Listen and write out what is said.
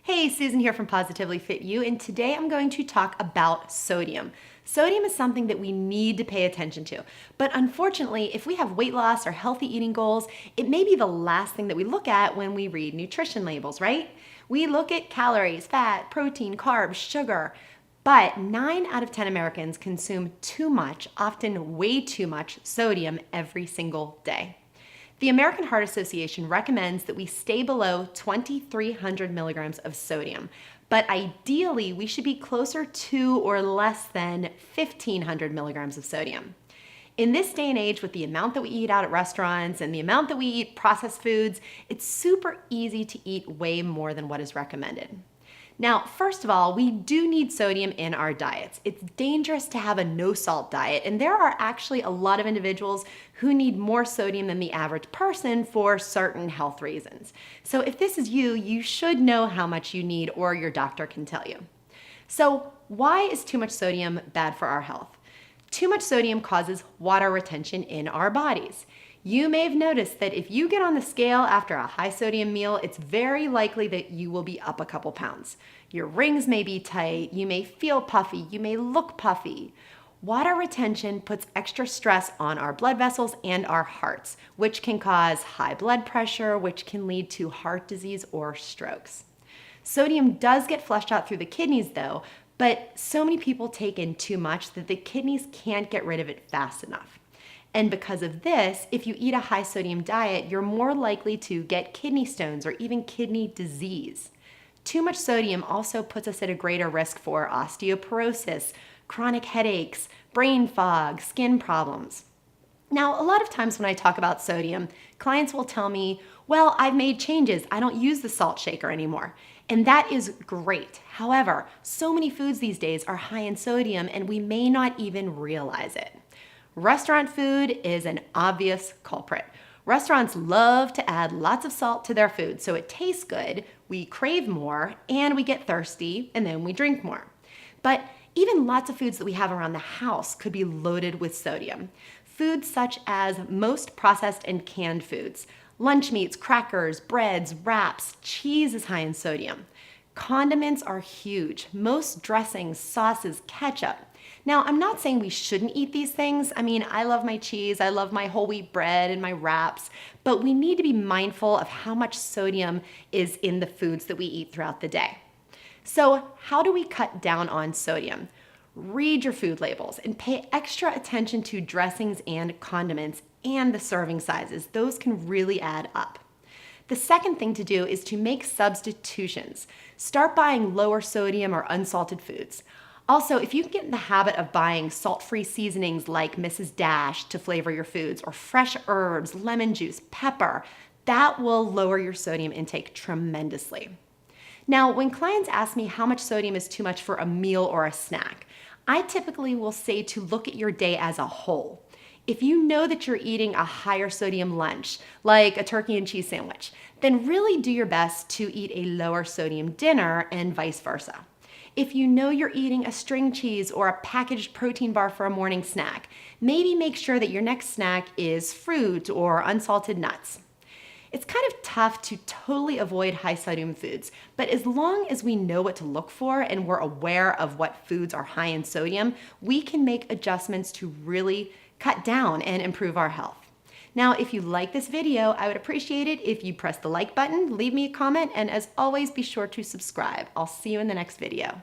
Hey, Susan here from Positively Fit You, and today I'm going to talk about sodium. Sodium is something that we need to pay attention to, but unfortunately, if we have weight loss or healthy eating goals, it may be the last thing that we look at when we read nutrition labels, right? We look at calories, fat, protein, carbs, sugar, but 9 out of 10 Americans consume too much, often way too much, sodium every single day. The American Heart Association recommends that we stay below 2,300 milligrams of sodium, but ideally we should be closer to or less than 1,500 milligrams of sodium. In this day and age, with the amount that we eat out at restaurants and the amount that we eat processed foods, it's super easy to eat way more than what is recommended. Now, first of all, we do need sodium in our diets. It's dangerous to have a no-salt diet, and there are actually a lot of individuals who need more sodium than the average person for certain health reasons. So if this is you, you should know how much you need, or your doctor can tell you. So why is too much sodium bad for our health? Too much sodium causes water retention in our bodies. You may have noticed that if you get on the scale after a high sodium meal, it's very likely that you will be up a couple pounds. Your rings may be tight, you may feel puffy, you may look puffy. Water retention puts extra stress on our blood vessels and our hearts, which can cause high blood pressure, which can lead to heart disease or strokes. Sodium does get flushed out through the kidneys though, but so many people take in too much that the kidneys can't get rid of it fast enough. And because of this, if you eat a high sodium diet, you're more likely to get kidney stones or even kidney disease. Too much sodium also puts us at a greater risk for osteoporosis, chronic headaches, brain fog, skin problems. Now, a lot of times when I talk about sodium, clients will tell me, well, I've made changes. I don't use the salt shaker anymore. And that is great. However, so many foods these days are high in sodium and we may not even realize it. Restaurant food is an obvious culprit. Restaurants love to add lots of salt to their food, so it tastes good, we crave more, and we get thirsty, and then we drink more. But even lots of foods that we have around the house could be loaded with sodium. Foods such as most processed and canned foods, lunch meats, crackers, breads, wraps, cheese is high in sodium. Condiments are huge. Most dressings, sauces, ketchup. Now, I'm not saying we shouldn't eat these things. I mean, I love my cheese, I love my whole wheat bread and my wraps, but we need to be mindful of how much sodium is in the foods that we eat throughout the day. So, how do we cut down on sodium? Read your food labels and pay extra attention to dressings and condiments and the serving sizes. Those can really add up. The second thing to do is to make substitutions. Start buying lower sodium or unsalted foods. Also, if you can get in the habit of buying salt-free seasonings like Mrs. Dash to flavor your foods, or fresh herbs, lemon juice, pepper, that will lower your sodium intake tremendously. Now, when clients ask me how much sodium is too much for a meal or a snack, I typically will say to look at your day as a whole. If you know that you're eating a higher sodium lunch, like a turkey and cheese sandwich, then really do your best to eat a lower sodium dinner and vice versa. If you know you're eating a string cheese or a packaged protein bar for a morning snack, maybe make sure that your next snack is fruit or unsalted nuts. It's kind of tough to totally avoid high sodium foods, but as long as we know what to look for and we're aware of what foods are high in sodium, we can make adjustments to really cut down and improve our health. Now, if you like this video, I would appreciate it if you press the like button, leave me a comment, and as always, be sure to subscribe. I'll see you in the next video.